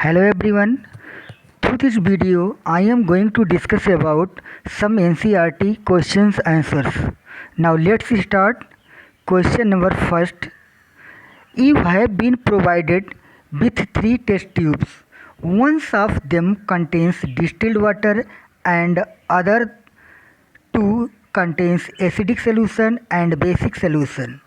Hello everyone. Through this video, I am going to discuss about some NCERT questions answers. Now let's start. Question number first. You have been provided with three test tubes. One of them contains distilled water and other two contains acidic solution and basic solution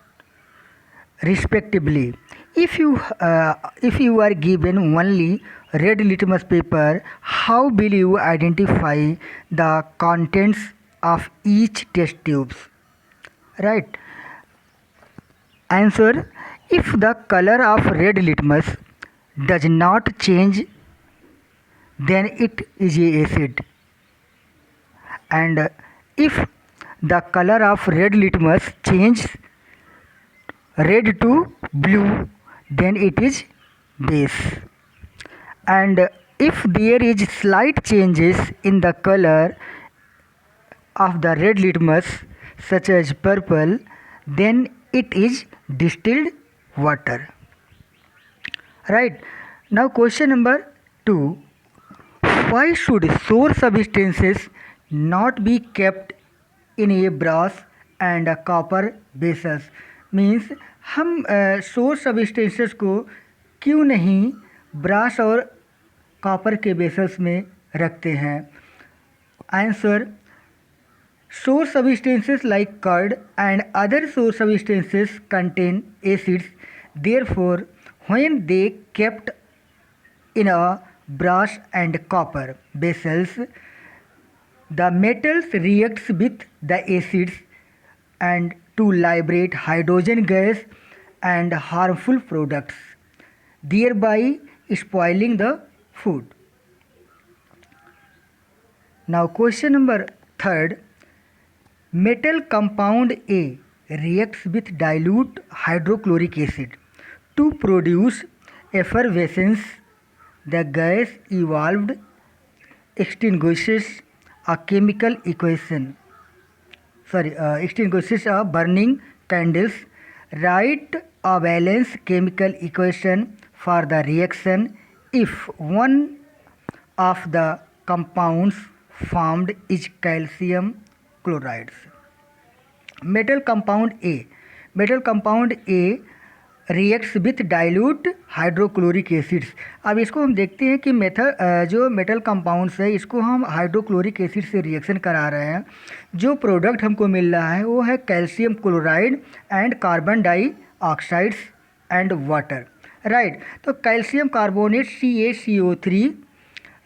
respectively. If you are given only red litmus paper, how will you identify the contents of each test tubes? Right. Answer: if the color of red litmus does not change, then it is a acid. And if the color of red litmus changes red to blue, then it is base. And if there is slight changes in the color of the red litmus, such as purple, then it is distilled water. Right. Now question number 2. Why should sour substances not be kept in a brass and a copper vessels? Means हम सोर substances को क्यों नहीं brass और copper के vessels में रखते हैं? Answer: sour substances like curd and other sour substances contain acids, therefore when they kept in a brass and copper vessels, the metals reacts with the acids and to liberate hydrogen gas and harmful products, thereby spoiling the food. Now question number 3. Metal compound A reacts with dilute hydrochloric acid to produce effervescence. The gas evolved extinguishes a chemical equation. Extinguishes a burning candles. Write a valence chemical equation for the reaction if one of the compounds formed is calcium chlorides. Metal compound A reacts with dilute hydrochloric acids. अब इसको हम देखते हैं कि जो metal compounds है इसको हम हाइड्रोक्लोरिक एसिड से रिएक्शन करा रहे हैं. जो प्रोडक्ट हमको मिल रहा है वो है calcium chloride and carbon dioxides and water. Right. तो calcium carbonate CaCO3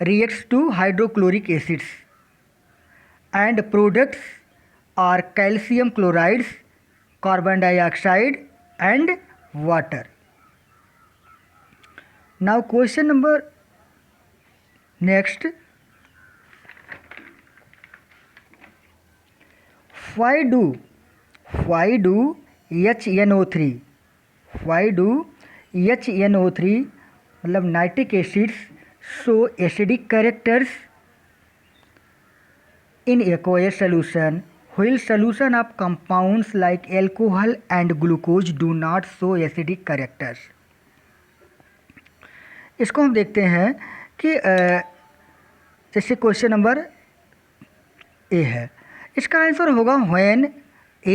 reacts to hydrochloric acids and products are calcium chlorides, carbon dioxide and water. Now question number next. Why do HNO3 मतलब nitric acids show acidic characters in aqueous solution, while solution of compounds like alcohol and glucose do not show acidic characters? इसको हम देखते हैं कि जैसे question number A है, इसका answer होगा when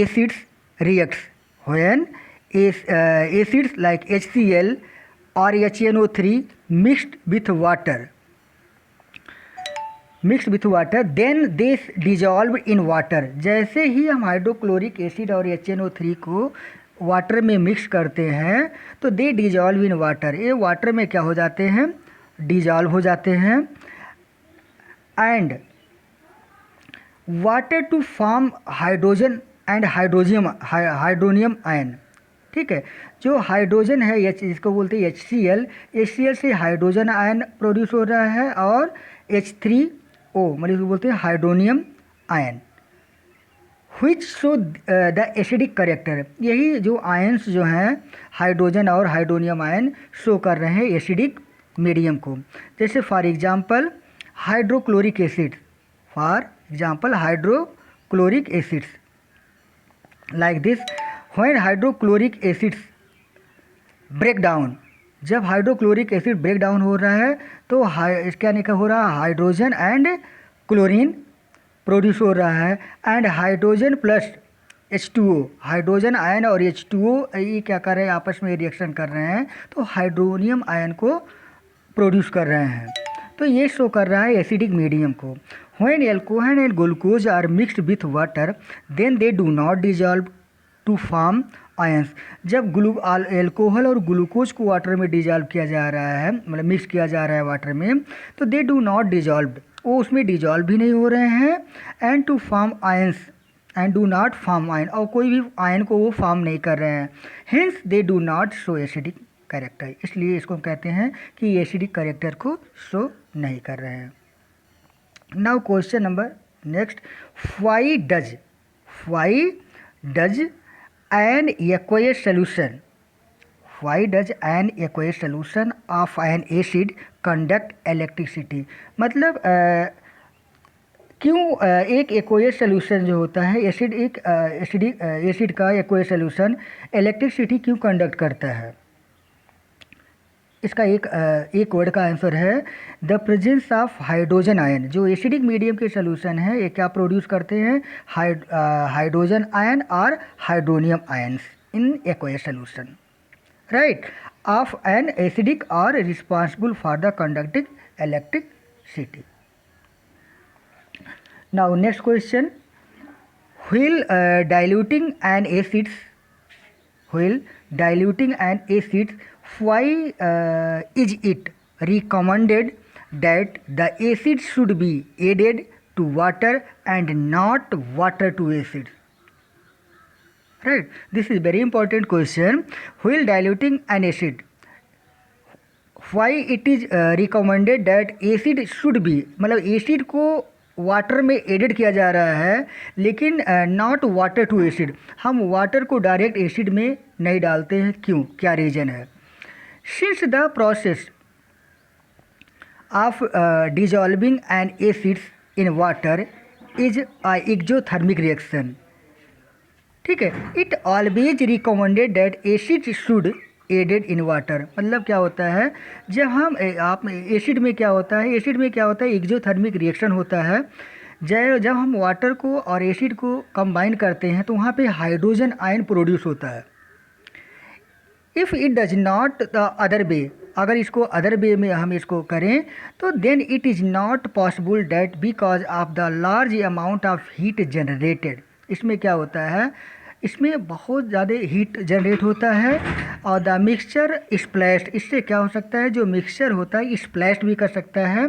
acids reacts, when acids like HCl or HNO3 mixed with water, then they dissolve in water. जैसे ही हम हाइड्रोक्लोरिक एसिड और HNO3 को वाटर में मिक्स करते हैं तो दे डिजॉल्व इन वाटर. ये वाटर में क्या हो जाते हैं? डिजॉल्व हो जाते हैं. And water to form hydrogen and hydronium ion. ठीक है. जो हाइड्रोजन है इसको बोलते हैं HCl से हाइड्रोजन आयन प्रोड्यूस हो रहा है और H3O मतलब इसको बोलते हैं hydronium ion. Which show the acidic character. यही जो आयन्स जो हैं हाइड्रोजन और हाइड्रोनियम आयन शो कर रहे हैं एसिडिक मीडियम को. जैसे for example hydrochloric acids like this. When hydrochloric acids break down जब हाइड्रोक्लोरिक एसिड ब्रेक डाउन हो रहा है तो क्या निकल हो रहा है, हाइड्रोजन एंड क्लोरीन प्रोड्यूस हो रहा है, and hydrogen plus H2O, hydrogen ion और H2O ये क्या कर रहे हैं, आपस में रिएक्शन कर रहे हैं तो हाइड्रोनियम आयन को प्रोड्यूस कर रहे हैं। तो ये शो कर रहा है एसिडिक मीडियम को। When alcohol and glucose are mixed with water then they do not dissolve to form ions. जब एल्कोहल और ग्लूकोज को वाटर में डिजॉल्व किया जा रहा है, मतलब मिक्स किया जा रहा है वाटर में, तो दे डू नॉट डिजॉल्व, वो उसमें डिजॉल्व भी नहीं हो रहे हैं, and to form ions and do not form ion, और कोई भी आयन को वो फॉर्म नहीं कर रहे हैं। Hints they do not show acidic character, इसलिए इसको कहते हैं कि एसिडिक कैरेक्टर को शो नहीं कर रहे हैं। Now question number next, why does an aqueous solution, why does an aqueous solution of N acid conduct electricity, मतलब क्यों एक एक्वस सोल्यूशन जो होता है एसिड का एक्वस सोल्यूशन इलेक्ट्रिसिटी क्यों कंडक्ट करता है। इसका एक वर्ड का आंसर है the presence of hydrogen ion. जो एसिडिक मीडियम के सोल्यूशन है ये क्या प्रोड्यूस करते हैं, हाइड्रोजन आयन और hydronium ions in aqueous solution, right, of an acidic और responsible for the conducting electricity. Now next question, while diluting an acids, why is it recommended that the acid should be added to water and not water to acid? Right, this is very important question. While diluting an acid, why it is recommended that acid should be, मतलब acid को water में added किया जा रहा है, लेकिन not water to acid, हम water को डायरेक्ट एसिड में नहीं डालते हैं, क्यों, क्या रीज़न है। Since the process of dissolving an acids in water is exothermic reaction, ठीक है, it always recommended that acid should added in water, मतलब क्या होता है, जब हम एसिड में क्या होता है, एक्सोथर्मिक रिएक्शन होता है, जब हम वाटर को और एसिड को कंबाइन करते हैं तो वहाँ पे हाइड्रोजन आयन प्रोड्यूस होता है। If it does not the other way, अगर इसको अदर वे में हम इसको करें तो then it is not possible that because of the large amount of heat generated. इसमें क्या होता है, इसमें बहुत ज़्यादा हीट जनरेट होता है और द मिक्सचर स्प्लैश्ड, इससे क्या हो सकता है, जो मिक्सचर होता है स्प्लैश्ड भी कर सकता है,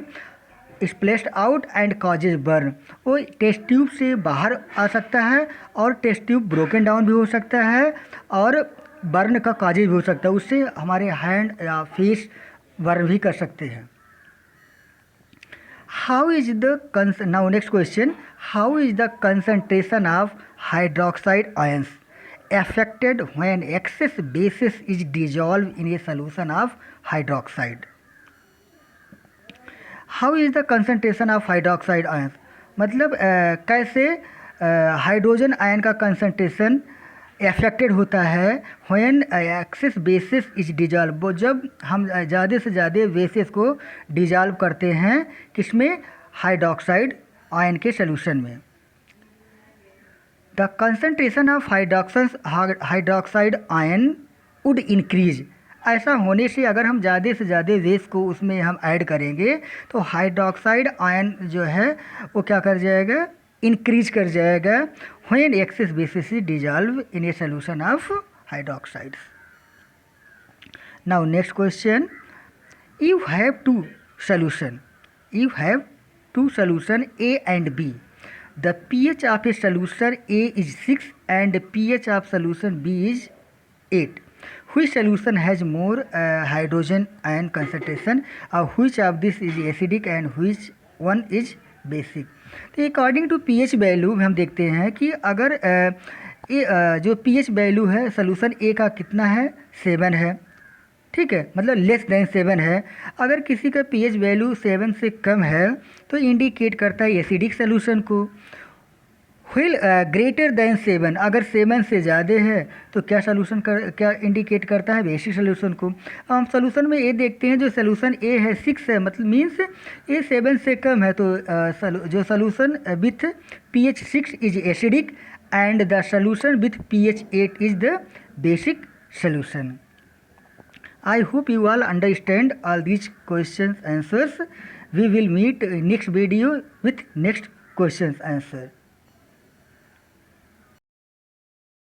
splashed out and causes burn, वो टेस्ट ट्यूब से बाहर आ सकता है और टेस्ट ट्यूब ब्रोकन डाउन भी हो सकता है और बर्न का कॉजेज भी हो सकता है, उससे हमारे हैंड या फेस बर्न भी कर सकते हैं। How is the now next question, how is the concentration of hydroxide ions affected when excess bases is dissolved in a solution of hydroxide? How is the concentration of hydroxide ions, मतलब कैसे hydrogen ion का concentration affected होता है when excess bases is dissolve, जब हम ज़्यादा से ज़्यादा बेसिस को डिजॉल्व करते हैं, किसमें, हाइड्रोक्साइड आयन के सोल्यूशन में। The concentration of hydroxide ion would increase, ऐसा होने से अगर हम ज़्यादा से ज़्यादा बेस को उसमें हम ऐड करेंगे तो हाइड्रोक्साइड आयन जो है वो क्या कर जाएगा, इंक्रीज कर जाएगा when excess bases is dissolve in a solution of hydroxides. Now next question, you have two solution A and B, the pH of a solution A is 6 and pH of solution B is 8. Which solution has more hydrogen ion concentration, or which of this is acidic and which one is basic? तो according to pH value हम देखते हैं कि अगर जो pH value है solution A का कितना है, 7 है, ठीक है, मतलब लेस देन 7 है। अगर किसी का पीएच वैल्यू 7 से कम है तो इंडिकेट करता है एसिडिक सोल्यूशन को। व्हिल ग्रेटर देन 7, अगर 7 से ज़्यादा है तो क्या सोल्यूशन क्या इंडिकेट करता है? बेसिक सोल्यूशन को। हम सोल्यूशन में ये देखते हैं, जो सोल्यूशन ए है 6 है, मतलब मीन्स ए 7 से कम है, तो जो solution with pH 6 is acidic and the solution with pH 8 is the basic solution. I hope you all understand all these questions answers. We will meet next video with next questions answer.